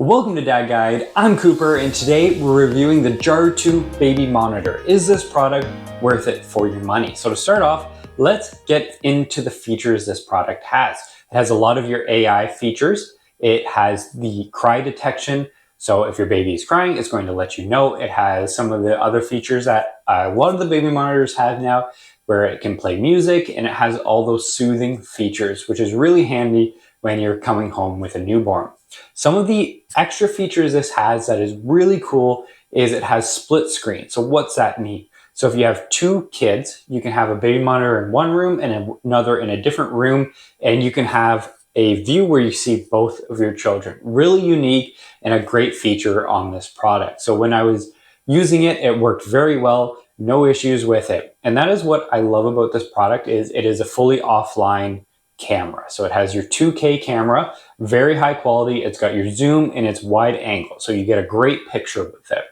Welcome to Dad Guide. I'm Cooper, and today we're reviewing the Jartoo Baby Monitor. Is this product worth it for your money? So to start off, let's get into the features this product has. It has a lot of your AI features. It has the cry detection. So if your baby is crying, it's going to let you know. It has some of the other features that a lot of the baby monitors have now, where it can play music, and it has all those soothing features, which is really handy when you're coming home with a newborn. Some of the extra features this has that is really cool is it has split screen. So what's that mean? So if you have two kids, you can have a baby monitor in one room and another in a different room, and you can have a view where you see both of your children. Really unique and a great feature on this product. So when I was using it, it worked very well, no issues with it. And that is what I love about this product is it is a fully offline camera. So it has your 2K camera, very high quality. It's got your zoom and it's wide angle. So you get a great picture with it.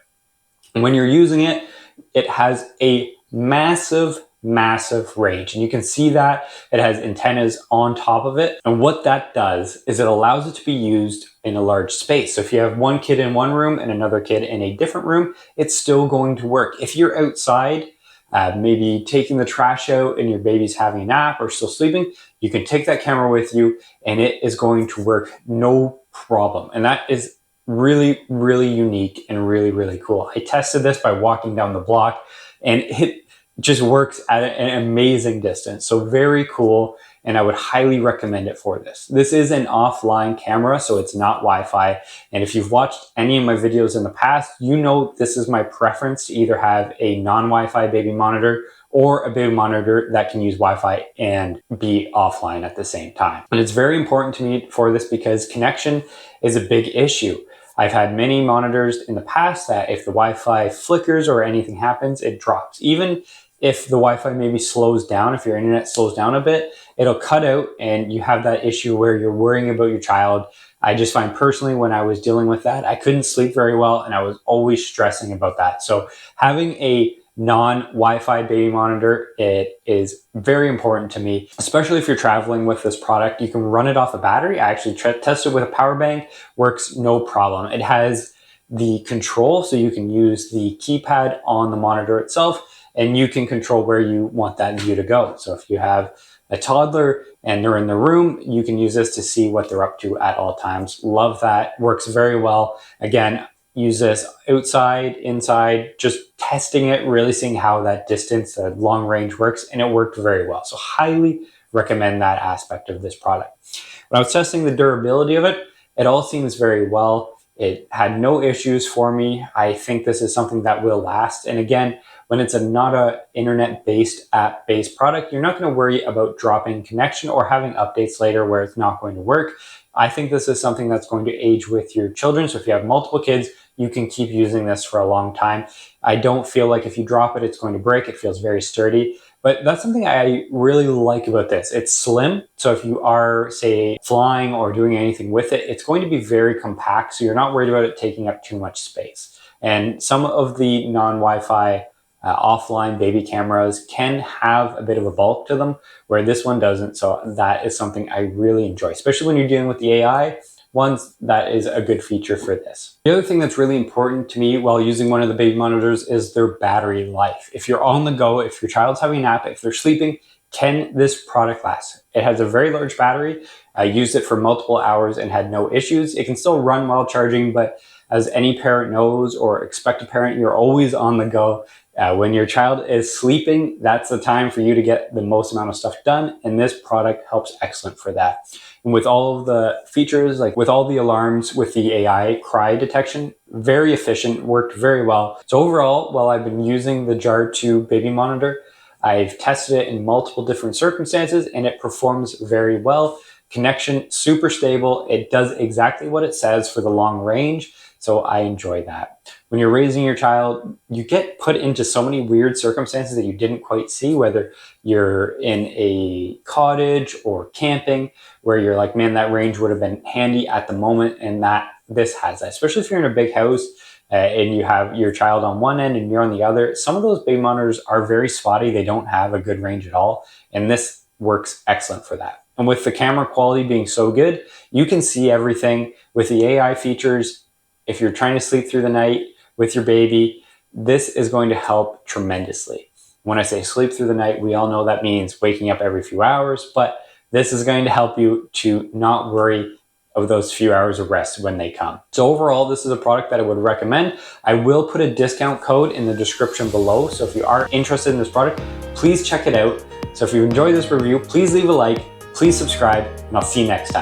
And when you're using it, it has a massive range. And you can see that it has antennas on top of it. And what that does is it allows it to be used in a large space. So if you have one kid in one room and another kid in a different room, it's still going to work. If you're outside, maybe taking the trash out and your baby's having a nap or still sleeping, you can take that camera with you and it is going to work no problem. And that is really unique and really cool. I tested this by walking down the block and it just works at an amazing distance. So very cool. And I would highly recommend it for this. This is an offline camera, so it's not Wi-Fi. And if you've watched any of my videos in the past, you know this is my preference to either have a non-Wi-Fi baby monitor or a baby monitor that can use Wi-Fi and be offline at the same time. And it's very important to me for this because connection is a big issue. I've had many monitors in the past that if the Wi-Fi flickers or anything happens, it drops. Even if the Wi-Fi maybe slows down, if your internet slows down a bit, it'll cut out and you have that issue where you're worrying about your child. I just find personally when I was dealing with that, I couldn't sleep very well and I was always stressing about that. So having a non-Wi-Fi baby monitor, it is very important to me, especially if you're traveling with this product. You can run it off a battery. I actually tested with a power bank, works no problem. It has the control, so you can use the keypad on the monitor itself and you can control where you want that view to go. So if you have a toddler and they're in the room, you can use this to see what they're up to at all times. Love that, works very well. Again, use this outside, inside, just testing it, really seeing how that distance, long range works, and it worked very well. So highly recommend that aspect of this product. When I was testing the durability of it, it all seems very well. It had no issues for me. I think this is something that will last. And again, when it's not a internet-based, app-based product, you're not going to worry about dropping connection or having updates later where it's not going to work. I think this is something that's going to age with your children. So if you have multiple kids, you can keep using this for a long time. I don't feel like if you drop it, it's going to break. It feels very sturdy. But that's something I really like about this. It's slim. So if you are, say, flying or doing anything with it, it's going to be very compact. So you're not worried about it taking up too much space. And some of the non-Wi-Fi offline baby cameras can have a bit of a bulk to them where this one doesn't. So that is something I really enjoy, especially when you're dealing with the AI ones. That is a good feature for this. The other thing that's really important to me while using one of the baby monitors is their battery life. If you're on the go, if your child's having a nap, if they're sleeping, can this product last? It has a very large battery. I used it for multiple hours and had no issues. It can still run while charging, but as any parent knows or expectant parent, you're always on the go. When your child is sleeping, that's the time for you to get the most amount of stuff done. And this product helps excellent for that. And with all of the features, like with all the alarms, with the AI cry detection, very efficient, worked very well. So overall, while I've been using the Jartoo Baby Monitor, I've tested it in multiple different circumstances and it performs very well. Connection, super stable. It does exactly what it says for the long range. So I enjoy that. When you're raising your child, you get put into so many weird circumstances that you didn't quite see, whether you're in a cottage or camping, where you're like, man, that range would have been handy at the moment, and that this has that. Especially if you're in a big house and you have your child on one end and you're on the other. Some of those baby monitors are very spotty. They don't have a good range at all. And this works excellent for that. And with the camera quality being so good, you can see everything with the AI features. If you're trying to sleep through the night with your baby, this is going to help tremendously. When I say sleep through the night, we all know that means waking up every few hours, but this is going to help you to not worry of those few hours of rest when they come. So overall, this is a product that I would recommend. I will put a discount code in the description below. So if you are interested in this product, please check it out. So if you enjoyed this review, please leave a like, please subscribe, and I'll see you next time.